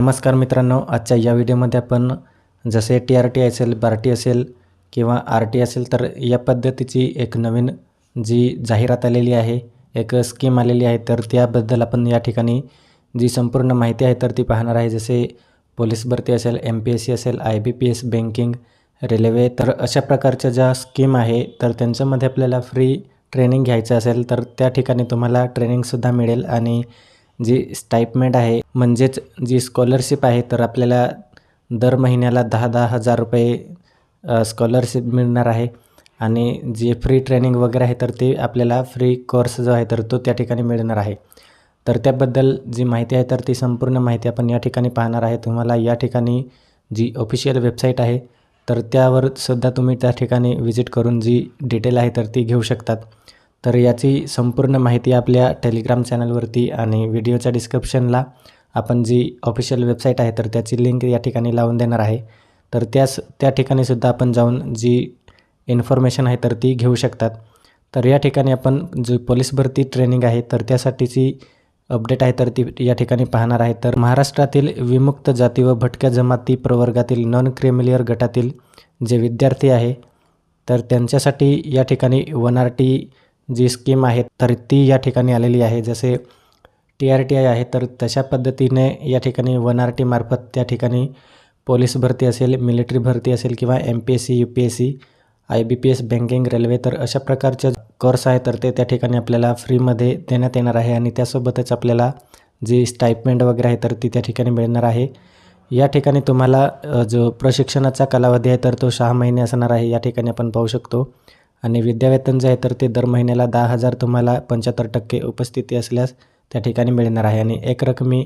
नमस्कार मित्रांनो, आजच्या या व्हिडिओमध्ये आपण जसे TRT असेल, बार्टी असेल किंवा RT असेल तर या पद्धतीची एक नवीन जी जाहिरात आलेली आहे, एक स्कीम आलेली आहे, तर त्याबद्दल आपण या ठिकाणी जी संपूर्ण माहिती आहे तर ती पाहणार आहे. जसे पोलीस भरती असेल, MPSC असेल, IBPS, बँकिंग, रेल्वे, तर अशा प्रकारच्या ज्या स्कीम आहे तर त्यांच्यामध्ये आपल्याला फ्री ट्रेनिंग घ्यायचं असेल तर त्या ठिकाणी तुम्हाला ट्रेनिंगसुद्धा मिळेल आणि जी स्टाइपमेंट आहे म्हणजेच जी स्कॉलरशिप आहे तर आपल्याला दर महिन्याला 10,000 हजार रुपये स्कॉलरशिप मिळणार आहे आणि जी फ्री ट्रेनिंग वगैरे आहे तर ते आपल्याला फ्री कोर्स जो आहे तर तो त्या ठिकाणी मिळणार आहे. तर त्याबद्दल जी माहिती आहे तर ती संपूर्ण माहिती आपण या ठिकाणी पाहणार आहे. तुम्हाला या ठिकाणी जी ऑफिशियल वेबसाईट आहे तर त्यावर सुद्धा तुम्ही त्या ठिकाणी व्हिजिट करून जी डिटेल आहे तर ती घेऊ शकतात. तर याची संपूर्ण माहिती आपल्या टेलिग्राम चॅनलवरती आणि व्हिडिओच्या डिस्क्रिप्शनला आपण जी ऑफिशियल वेबसाईट आहे तर त्याची लिंक या ठिकाणी लावून देणार आहे. तर त्या ठिकाणी सुद्धा आपण जाऊन जी इन्फॉर्मेशन आहे तर ती घेऊ शकतात. तर या ठिकाणी आपण जी पोलीस भरती ट्रेनिंग आहे तर त्यासाठीची अपडेट आहे तर ती या ठिकाणी पाहणार आहे. तर महाराष्ट्रातील विमुक्त जाती व भटक्या जमाती प्रवर्गातील नॉन क्रिमिलियर गटातील जे विद्यार्थी आहे तर त्यांच्यासाठी या ठिकाणी 1RT जी स्कीम आहे तर ती या ठिकाणी आलेली आहे. जसे TRT आहे तर तशा पद्धतीने या ठिकाणी 1RT मार्फत त्या ठिकाणी पोलीस भरती असेल, मिलिटरी भरती असेल किंवा MPSC, UPSC, IBPS, banking, railway, तर अशा प्रकारचे कोर्स आहे तर ते त्या ठिकाणी आपल्याला फ्रीमध्ये देण्यात येणार आहे आणि त्यासोबतच आपल्याला जी स्टाइपमेंट वगैरे आहे तर ती त्या ठिकाणी मिळणार आहे. या ठिकाणी तुम्हाला जो प्रशिक्षणाचा कालावधी आहे तर तो 6 महिने असणार आहे. या ठिकाणी आपण पाहू शकतो आणि विद्यावेतन जे आहे तर ते दर महिन्याला 10,000 तुम्हाला 75% उपस्थिती असल्यास त्या ठिकाणी मिळणार आहे आणि एक रकमी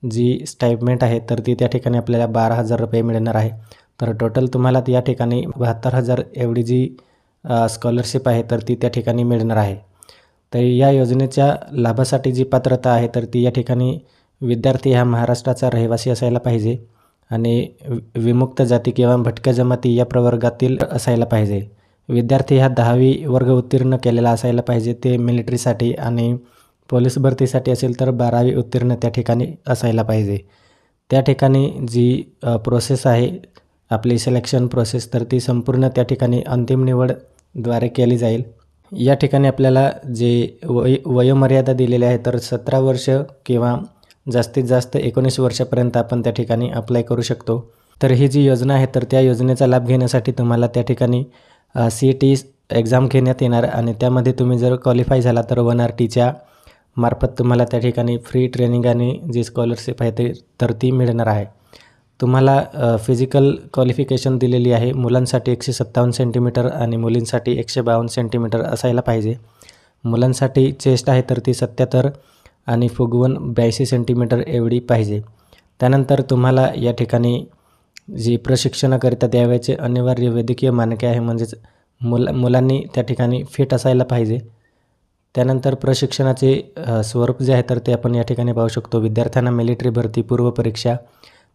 जी स्टाइपमेंट आहे तर ती त्या ठिकाणी आपल्याला 12,000 रुपये मिळणार आहे. तर टोटल तुम्हाला या ठिकाणी 72,000 एवढी जी स्कॉलरशिप आहे तर ती त्या ठिकाणी मिळणार आहे. तर या योजनेच्या लाभासाठी जी पात्रता आहे तर ती या ठिकाणी विद्यार्थी हा महाराष्ट्राचा रहिवासी असायला पाहिजे आणि विमुक्त जाती किंवा भटक्या जमाती या प्रवर्गातील असायला पाहिजे. विद्यार्थी हा 10वी वर्ग उत्तीर्ण केलेला असायला पाहिजे ते मिलिटरीसाठी आणि पोलीस भरतीसाठी असेल तर 12वी उत्तीर्ण त्या ठिकाणी असायला पाहिजे. त्या ठिकाणी जी प्रोसेस आहे आपली सिलेक्शन प्रोसेस तर ती संपूर्ण त्या ठिकाणी अंतिम निवडद्वारे केली जाईल. या ठिकाणी आपल्याला जे वयोमर्यादा दिलेली आहे तर 17 वर्ष किंवा जास्तीत जास्त 19 वर्षापर्यंत आपण त्या ठिकाणी अप्लाय करू शकतो. तर ही जी योजना आहे तर त्या योजनेचा लाभ घेण्यासाठी तुम्हाला त्या ठिकाणी CET एक्झाम घेण्यात येणार आणि त्यामध्ये तुम्ही जर क्वालिफाय झाला तर 1RTच्या मार्फत तुम्हाला त्या ठिकाणी फ्री ट्रेनिंग आणि जी स्कॉलरशिप आहे ते तर ती मिळणार आहे. तुम्हाला फिजिकल क्वालिफिकेशन दिलेली आहे. मुलांसाठी 157 सेंटीमीटर आणि मुलींसाठी 152 सेंटीमीटर असायला पाहिजे. मुलांसाठी चेस्ट आहे तर ती 77 आणि फुगवण 82 सेंटीमीटर एवढी पाहिजे. त्यानंतर तुम्हाला या ठिकाणी जी प्रशिक्षणाकरिता द्यावयाचे अनिवार्य वैद्यकीय मानके आहे म्हणजेच मुलांनी त्या ठिकाणी फिट असायला पाहिजे. त्यानंतर प्रशिक्षणाचे स्वरूप जे आहे तर ते आपण या ठिकाणी पाहू शकतो. विद्यार्थ्यांना मिलिटरी भरती पूर्व परीक्षा,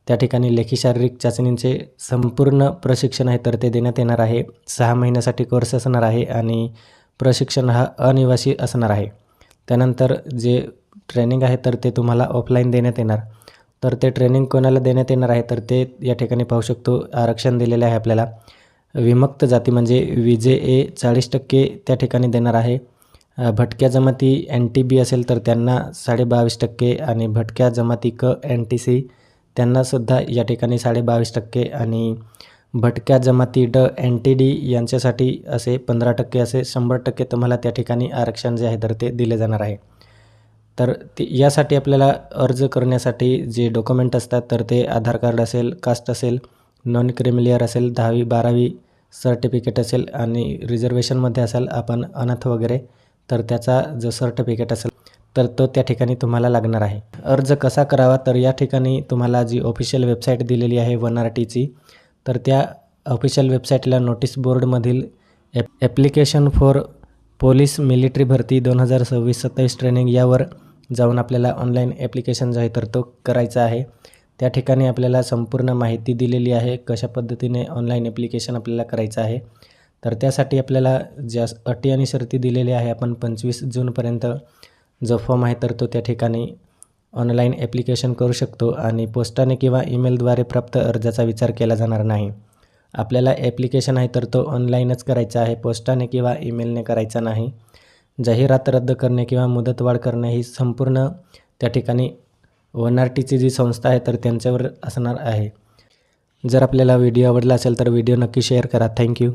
त्या ठिकाणी लेखी शारीरिक चाचणींचे संपूर्ण प्रशिक्षण आहे तर ते देण्यात येणार आहे. 6 महिन्यासाठी कोर्स असणार आहे आणि प्रशिक्षण हा अनिवासी असणार आहे. त्यानंतर जे ट्रेनिंग आहे तर ते तुम्हाला ऑफलाईन देण्यात येणार. तर ते ट्रेनिंग कोणाला देण्यात येणार आहे तर ते या ठिकाणी पाहू शकतो. आरक्षण दिलेले आहे आपल्याला. विमुक्त जाती म्हणजे VJA 40% त्या ठिकाणी देणार आहे. भटक्या जमाती NTB असेल तर त्यांना 22.5% आणि भटक्या जमाती NTC त्यांनासुद्धा या ठिकाणी 22.5% आणि भटक्या जमाती NTD यांच्यासाठी असे 15% असे 100% तुम्हाला त्या ठिकाणी आरक्षण जे आहे तर ते दिले जाणार आहे. तर यासाठी आपल्याला अर्ज करण्यासाठी जे डॉक्युमेंट असतात तर ते आधार कार्ड असेल, कास्ट असेल, नॉन क्रिमिलियर असेल, 10वी 12वी सर्टिफिकेट असेल आणि रिझर्वेशनमध्ये असेल आपण अनाथ वगैरे तर त्याचा जो सर्टिफिकेट असेल तर तो त्या ठिकाणी तुम्हाला लागणार आहे. अर्ज कसा करावा तर या ठिकाणी तुम्हाला जी ऑफिशियल वेबसाईट दिलेली आहे 1RTची तर त्या ऑफिशियल वेबसाईटला नोटीस बोर्डमधील ॲप्लिकेशन फॉर पोलीस मिलिटरी भरती 2026-27 ट्रेनिंग यावर जाऊन आपल्याला ऑनलाईन ॲप्लिकेशन जो आहे तर तो करायचा आहे. त्या ठिकाणी आपल्याला संपूर्ण माहिती दिलेली आहे कशा पद्धतीने ऑनलाईन ॲप्लिकेशन आपल्याला करायचं आहे. तर त्यासाठी आपल्याला ज्या अटी आणि शर्ती दिलेल्या आहे आपण 25 जूनपर्यंत जो फॉर्म आहे तर तो त्या ठिकाणी ऑनलाईन ॲप्लिकेशन करू शकतो आणि पोस्टाने किंवा ईमेलद्वारे प्राप्त अर्जाचा विचार केला जाणार नाही. आपल्याला ॲप्लिकेशन आहे तर तो ऑनलाईनच करायचा आहे, पोस्टाने किंवा ईमेलने करायचा नाही. जाहिरात रद्द करणे किंवा मुदतवाढ करणे ही संपूर्ण त्या ठिकाणी ONRTची जी संस्था आहे तर त्यांच्यावर असणार आहे. जर आपल्याला व्हिडिओ आवडला असेल तर व्हिडिओ नक्की शेअर करा. थँक्यू.